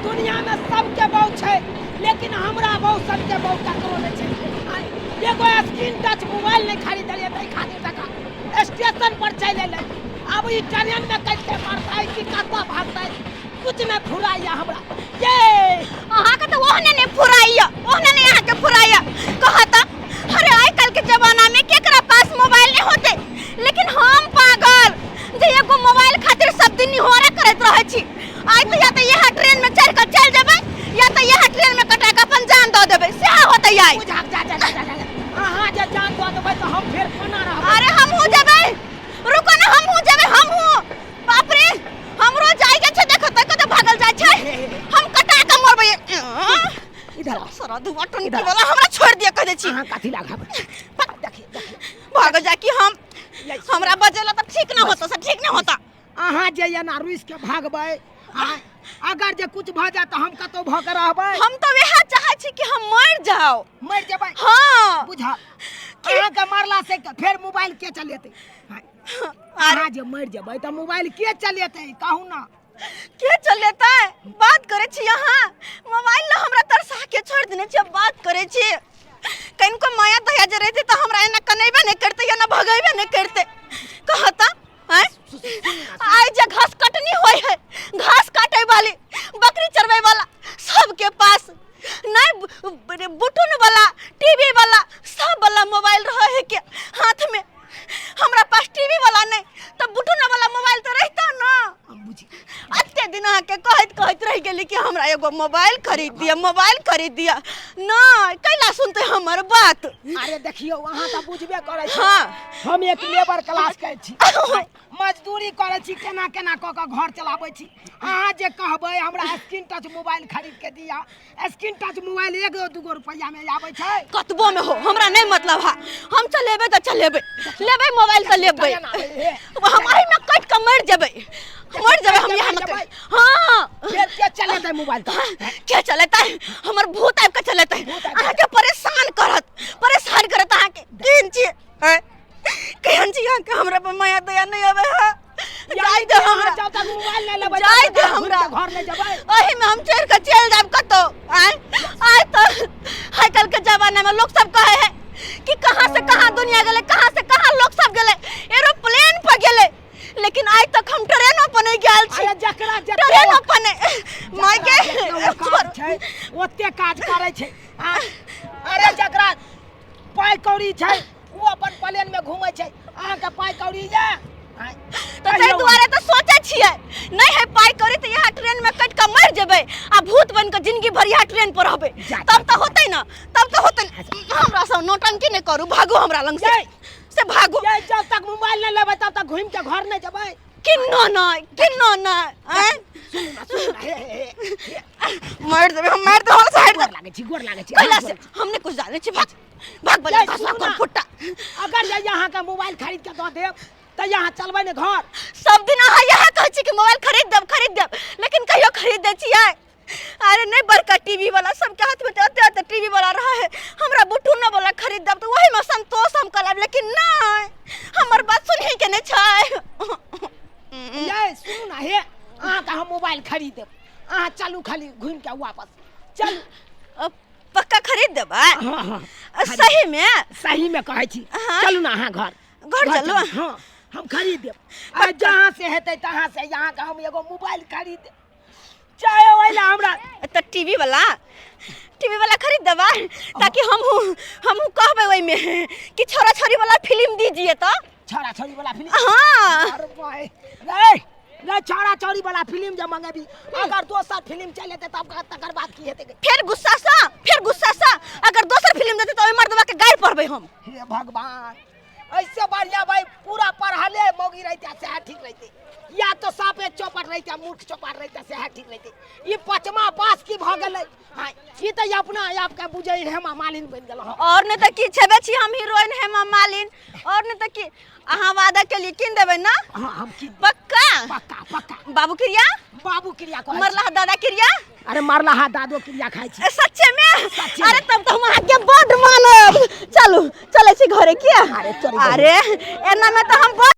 दुनिया में सबके बहुत है, लेकिन हमरा बहुत सबके बहुत ककरो नहीं है। एगो स्क्रीन टच मोबाइल नहीं खरीदलिए तै खातिर टका स्टेशन पर चले ले। अब ई ट्रेन में कैसे मारता है कि कत्ता भागता है कुछ में फुराइया हमरा। ये अहाँ के तो ओहने नहीं फुराइया, ओहने नहीं अहाँ के फुराइया कहता। अरे आइ काल के जमाना में केकरा पास मोबाइल नहीं होते, लेकिन हम पागल जे एगो मोबाइल खातिर सब दिन निहोरा करत रहै छी। आइ तो या तो यहाँ ट्रेन में चढ़ कर चल जेबै, या तो यहाँ ट्रेन में कटा के अपन जान दे देबै, से होतै। आइ अहाँ जे जान दे देबै तो हम फिर कोना रहबै। अरे हमहू जेबै, रुको ना, हमहू जेबै। हमहू बाप रे, हमरो जाय के छै, देखो त कत भागल जाय छै। हम कटा के मरबै। इधर सरा दुआ टन की वाला हमरा छोड़ दिया कह दे छी। अहाँ काथी लागब देखिए भाग जा कि हम हमरा बजेला त ठीक ना होता, से ठीक ना होता। अहाँ जे या ना रुइस के भागबै, अगर जे कुछ भ जाए त हम कतो भ के रहबै। हम तो वह चाहे छी कि हम मर जाओ। मर जेबै? हां बुझा अहाँ के मारला से फिर मोबाइल के चलेतै? अहाँ जे मर जेबै त मोबाइल के चलेतै कहू ना? के चलेता है? बात करे छी यहाँ मोबाइल ला हमरा तरसा के छोड़ देने छी। बात करे छी कहीं को माया दया जे रहते तो हमरा एना कनेबे नहीं करते या ना भगाइबे नहीं करते कहता हैं। आई जे घास कटनी होय है, घास काटे वाली, बकरी चरवाए वाला सबके पास नहीं बुटुन वाला, टीवी वाला, सब वाला मोबाइल रहा है के हाथ में। हमरा पास टीवी वाला नहीं तो बुटुन वाला मोबाइल तो रहता ना। अत्ते दिन के कहत रह गेली कि हमरा एगो मोबाइल खरीद दिया, मोबाइल खरीद दिया ना। कैला सुनते हमर बात? अरे देखियो अहाँ त बुझबे करे छी। हाँ। हम एक लेबर क्लास के छी, मजदूरी करे छी, केना केना क के घर चलाबै छी। अहाँ जे कहबै हमरा स्क्रीन टच मोबाइल खरीद के दिया, स्क्रीन टच मोबाइल 1-2 रुपया में आबै छै। कतबो में हो हमरा नहीं मतलब है। हम चलेबे तो चलेबे, लेबे मोबाइल तो लेबे। हम एही में कट के मर जेबै, मर जेबै हम यहाँ में। हां के चलेतै मोबाइल त? क्या चलेता है? हमर भूत आब के चलेता है। अहाँ के परेशान करत अहाँ के केहन छी है? केहन छी अहाँ के? हमरा पर माया दया नहीं आवे है। जाय दे हमरा, जब तक मोबाइल ले लेबै जाय दे हमरा, घर ले जेबै। एही में हम चढ़ के चल जाब कतो। आइ तो आइ काल के जमाना में लोग सब कहे है कि कहां से कहां दुनिया गेले, कहां से कहां लोग सब गेले, एरोप्लेन पर गेले, लेकिन आज तक हम ट्रेनों पर नहीं गेल छी। अरे जकरा ट्रेनों पर नहीं माय के छै ओते काज करे छै। अरे जकरा पाई कौड़ी छै वो अपन प्लेन में घूमै छै। अहाँ के पाई कौड़ी या तो तै दुआरे तो सोचे छियै नहीं है पाई कौड़ी तो यहाँ ट्रेन में कट के मर जेबै आ भूत बन के जिंदगी भर यहाँ ट्रेन पर रहबै, तब तो होतै ना, तब तो होतै। हमरा सब नौटंकी नहीं करू, भागो हमरा लंग से भागो। जब तक मोबाइल नहीं लेबै तब तक घूम के घर नहीं जेबै। किन्नो ना हैं मर देबै हम, मर दे। साइड गोर लागे छी कैला से हमने कुछ जाने छी। भाग बोले कसला कोन फुट्टा। अगर जे यहाँ का मोबाइल खरीद के दो देब त यहाँ चलबै ने घर। सब दिन अहाँ यहाँ कहै छी कि मोबाइल खरीद देब, लेकिन कहियो खरीद दे छियै? अरे नहीं बड़का टीवी वाला सबके हाथ में तो टीवी वाला रहा है, हमरा बुटुन वाला खरीद देब तो वही में संतोष हम करब, लेकिन नहीं हमर बात सुनही के नहीं छै। ये सुनू ना हे, अहाँ का हम मोबाइल खरीद देब, अहाँ चलू खाली घूम के वापस चलू। पक्का खरीद देबै? हाँ सही में कहै छी। चलू ना अहाँ घर चलू। हाँ हम खरीद देब। आ जहाँ से हेतै तहाँ से यहाँ का हम एगो मोबाइल खरीद देब। चाहे ओइला हमरा तो टीवी वाला खरीद देबै ताकि हम कहबै ओइ में कि छोरा छोरी वाला फिल्म दीजिए। तो छोरा छोरी वाला फिल्म? हाँ अरे भाई रे छोरा छोरी वाला फिल्म जे मंगेबी, अगर दोसर फिल्म चल जेतै तब तकर बाद की हेतै? फिर गुस्सा सा अगर दोसर फिल्म देतै तो ओइ मर्दवा के गायर पड़बै हम। हे भगवान, ऐसे बढ़िया भाई पूरा पढ़ले मौगी रहते से ठीक रहते, या तो सापे चौपट रहते, मूर्ख चौपट रहते से ठीक रहते। ये पचमा पास की भ गेलै। हां ई त अपना आप के बुझै हेमा मालिन बन गेल। और नहीं तो की छबे छी हम हीरोइन हेमा मालिन, और नहीं तो की अहाँ वादा के लिए किन देबै ना? हां हम किन पक्का। बाबू क्रिया मरला दादा क्रिया? अरे मरला दादो क्रिया खाइ छी। सच्चे में? अरे तब तो हम अहाँ के बड़ मानब। चलू चले छी घरे। किया? अरे एना में तो हम